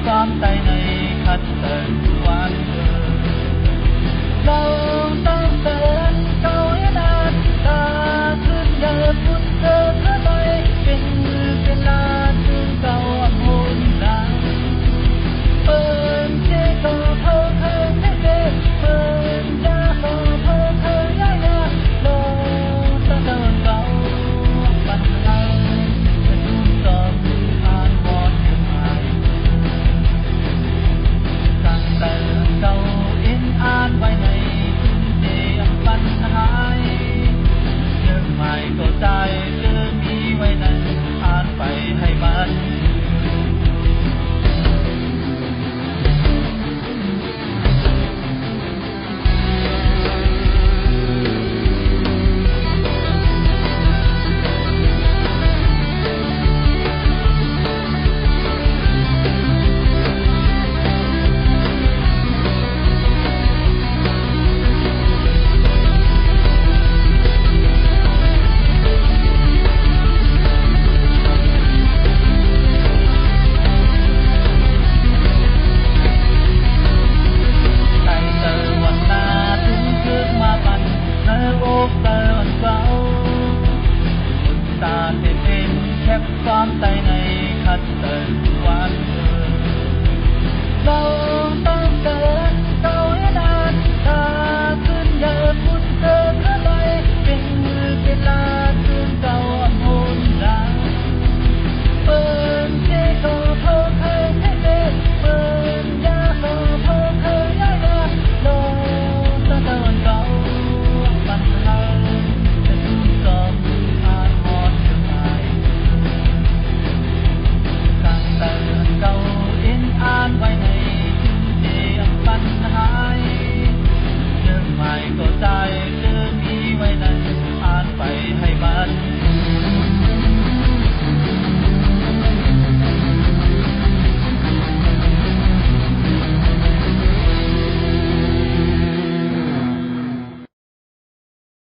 xóm tay này khát tận quán lâu tao tên câu yên an taขึ้นเดินบุญเดินไปเป็นลานถึงเก่าอัมโหนดังเปิดเจ้าก็เพิ่งเด็กเปิดจ้าก็เพิ่งย่ายลงตั้งเดินเก่าปัญหาจะทุ่มต่อมือผ่านบอนยังไงตั้งแต่เก่าอินอ่านไว้ในเดียงปัญหาเรื่องใหม่ก็ใจเรื่องมีไว้นั้นอ่านไปให้มันxóm tay này khát tận quán lâu